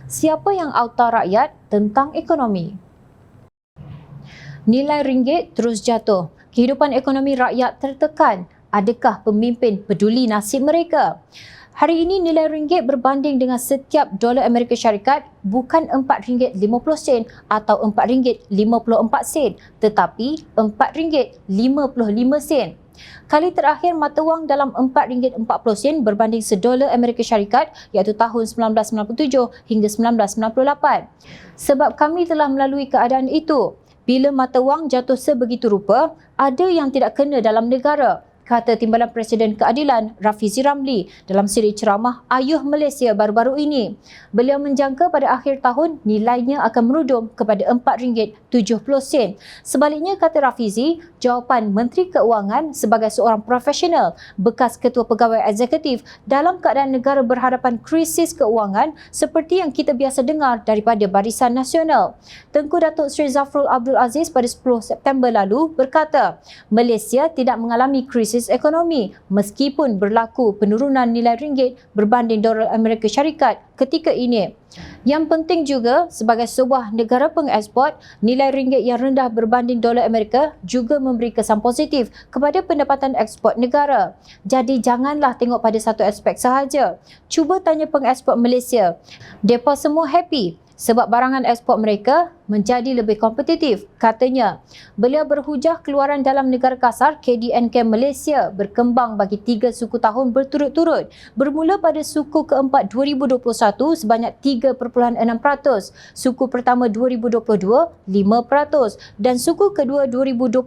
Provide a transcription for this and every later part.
Siapa yang auta rakyat tentang ekonomi? Nilai ringgit terus jatuh. Kehidupan ekonomi rakyat tertekan. Adakah pemimpin peduli nasib mereka? Hari ini nilai ringgit berbanding dengan setiap dolar Amerika Syarikat bukan RM4.50 atau RM4.54, tetapi RM4.55. Kali terakhir mata wang dalam RM4.40 berbanding $1 Amerika Syarikat iaitu tahun 1997 hingga 1998. Sebab kami telah melalui keadaan itu. Bila mata wang jatuh sebegitu rupa, ada yang tidak kena dalam negara, kata Timbalan Presiden Keadilan Rafizi Ramli dalam siri ceramah Ayuh Malaysia baru-baru ini. Beliau menjangka pada akhir tahun nilainya akan merudum kepada RM4.70. Sebaliknya, kata Rafizi, jawapan Menteri Keuangan sebagai seorang profesional, bekas Ketua Pegawai Eksekutif dalam keadaan negara berhadapan krisis keuangan seperti yang kita biasa dengar daripada Barisan Nasional. Tengku Datuk Seri Zafrul Abdul Aziz pada 10 September lalu berkata, Malaysia tidak mengalami krisis ekonomi meskipun berlaku penurunan nilai ringgit berbanding dolar Amerika Syarikat ketika ini. Yang penting juga, sebagai sebuah negara pengeksport, nilai ringgit yang rendah berbanding dolar Amerika juga memberi kesan positif kepada pendapatan ekspor negara. Jadi janganlah tengok pada satu aspek sahaja. Cuba tanya pengeksport Malaysia. Mereka semua happy sebab barangan ekspor mereka menjadi lebih kompetitif, katanya. Beliau berhujah keluaran dalam negara kasar KDNK Malaysia berkembang bagi 3 suku tahun berturut-turut, bermula pada suku keempat 2021 sebanyak 3.6%, suku pertama 2022 5% dan suku kedua 2022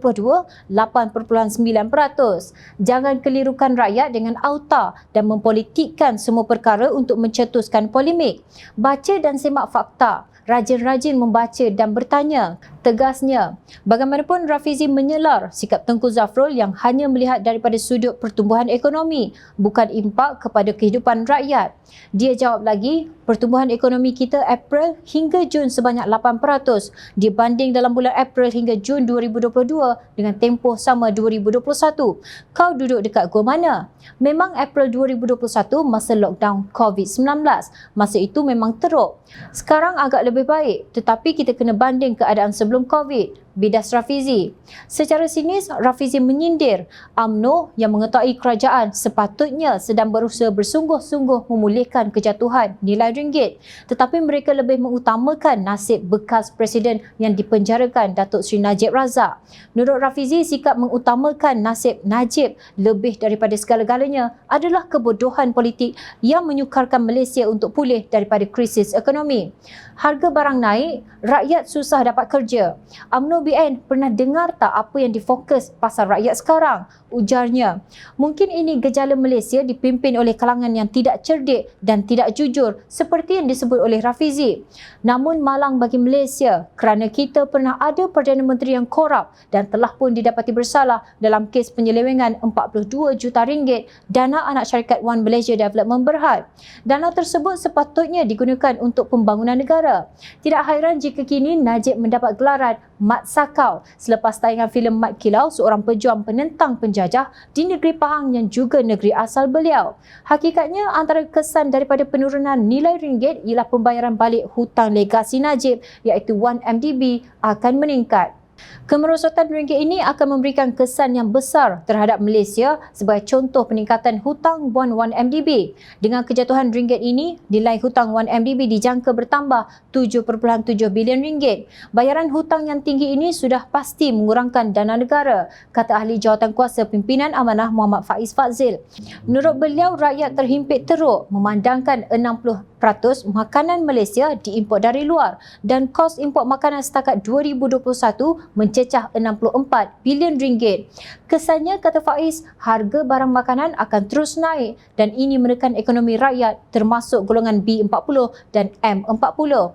8.9%. Jangan kelirukan rakyat dengan auta dan mempolitikkan semua perkara untuk mencetuskan polemik. Baca dan semak fakta. Rajin-rajin membaca dan bertanya, tegasnya. Bagaimanapun, Rafizi menyelar sikap Tengku Zafrul yang hanya melihat daripada sudut pertumbuhan ekonomi, bukan impak kepada kehidupan rakyat. Dia jawab lagi, pertumbuhan ekonomi kita April hingga Jun sebanyak 8% dibanding dalam bulan April hingga Jun 2022 dengan tempoh sama 2021. Kau duduk dekat gua mana? Memang April 2021 masa lockdown COVID-19. Masa itu memang teruk. Sekarang agak lebih baik, tetapi kita kena banding keadaan sebelum COVID. Bidas Rafizi. Secara sinis, Rafizi menyindir UMNO yang mengetahui kerajaan sepatutnya sedang berusaha bersungguh-sungguh memulihkan kejatuhan nilai ringgit, tetapi mereka lebih mengutamakan nasib bekas Presiden yang dipenjarakan, Datuk Seri Najib Razak. Menurut Rafizi, sikap mengutamakan nasib Najib lebih daripada segala-galanya adalah kebodohan politik yang menyukarkan Malaysia untuk pulih daripada krisis ekonomi. Harga barang naik, rakyat susah dapat kerja. UMNO BN pernah dengar tak apa yang difokus pasal rakyat sekarang? Ujarnya. Mungkin ini gejala Malaysia dipimpin oleh kalangan yang tidak cerdik dan tidak jujur seperti yang disebut oleh Rafizi. Namun malang bagi Malaysia kerana kita pernah ada Perdana Menteri yang korup dan telah pun didapati bersalah dalam kes penyelewengan 42 juta ringgit dana anak syarikat One Malaysia Development Berhad. Dana tersebut sepatutnya digunakan untuk pembangunan negara. Tidak hairan jika kini Najib mendapat gelaran Mat Sakau selepas tayangan filem Mat Kilau, seorang pejuang penentang penjajah di negeri Pahang yang juga negeri asal beliau. Hakikatnya antara kesan daripada penurunan nilai ringgit ialah pembayaran balik hutang legasi Najib iaitu 1MDB akan meningkat. Kemerosotan ringgit ini akan memberikan kesan yang besar terhadap Malaysia sebagai contoh peningkatan hutang bond 1MDB. Dengan kejatuhan ringgit ini, nilai hutang 1MDB dijangka bertambah 7.7 bilion ringgit. Bayaran hutang yang tinggi ini sudah pasti mengurangkan dana negara, kata ahli jawatankuasa pimpinan amanah Muhammad Faiz Fadzil. Menurut beliau, rakyat terhimpit teruk memandangkan 60% makanan Malaysia diimport dari luar dan kos import makanan setakat 2021 mencecah 64 bilion ringgit. Kesannya, kata Faiz, harga barang makanan akan terus naik dan ini menekan ekonomi rakyat termasuk golongan B40 dan M40.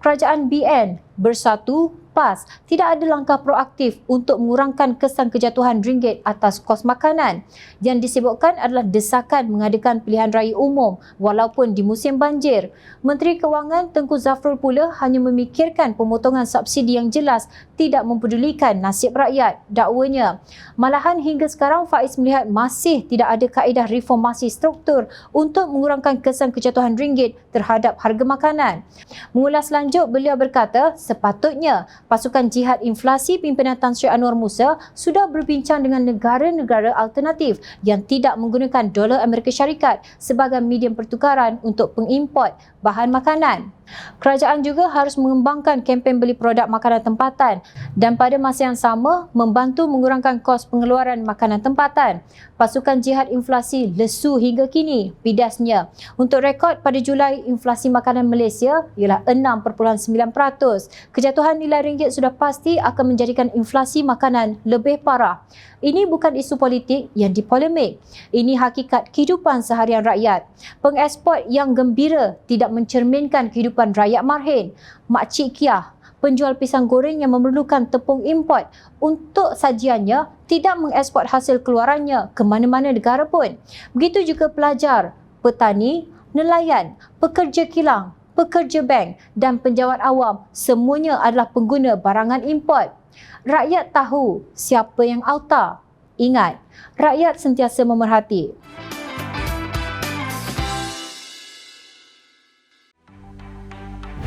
Kerajaan BN bersatu PAS tidak ada langkah proaktif untuk mengurangkan kesan kejatuhan ringgit atas kos makanan. Yang disebutkan adalah desakan mengadakan pilihan raya umum walaupun di musim banjir. Menteri Kewangan Tengku Zafrul pula hanya memikirkan pemotongan subsidi yang jelas, tidak mempedulikan nasib rakyat, dakwanya. Malahan hingga sekarang Faiz melihat masih tidak ada kaedah reformasi struktur untuk mengurangkan kesan kejatuhan ringgit terhadap harga makanan. Mengulas lanjut, beliau berkata sepatutnya pasukan jihad inflasi pimpinan Tan Sri Anwar Musa sudah berbincang dengan negara-negara alternatif yang tidak menggunakan dolar Amerika Syarikat sebagai medium pertukaran untuk pengimport bahan makanan. Kerajaan juga harus mengembangkan kempen beli produk makanan tempatan dan pada masa yang sama membantu mengurangkan kos pengeluaran makanan tempatan. Pasukan jihad inflasi lesu hingga kini, bidasnya. Untuk rekod pada Julai, inflasi makanan Malaysia ialah 6.9%. Kejatuhan nilai ringgit sudah pasti akan menjadikan inflasi makanan lebih parah. Ini bukan isu politik yang dipolemik. Ini hakikat kehidupan seharian rakyat. Pengeksport yang gembira tidak mencerminkan kehidupan rakyat marhin. Makcik Kiah, penjual pisang goreng yang memerlukan tepung import untuk sajiannya, tidak mengeksport hasil keluarannya ke mana-mana negara pun. Begitu juga pelajar, petani, nelayan, pekerja kilang, pekerja bank dan penjawat awam, semuanya adalah pengguna barangan import. Rakyat tahu siapa yang auta. Ingat, rakyat sentiasa memerhati.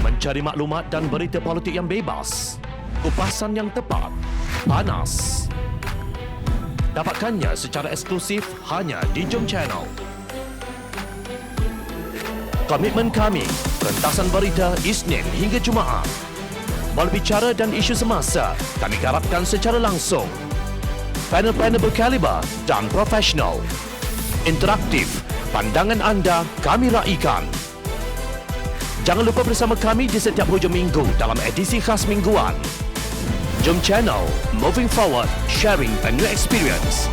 Mencari maklumat dan berita politik yang bebas, kupasan yang tepat, panas. Dapatkannya secara eksklusif hanya di Jom Channel. Komitmen kami, rentasan berita Isnin hingga Jumaat. Berbicara dan isu semasa, kami garapkan secara langsung. Panel-panel berkaliber dan profesional. Interaktif, pandangan anda kami raikan. Jangan lupa bersama kami di setiap hujung minggu dalam edisi khas mingguan. Jom Channel, moving forward, sharing a new experience.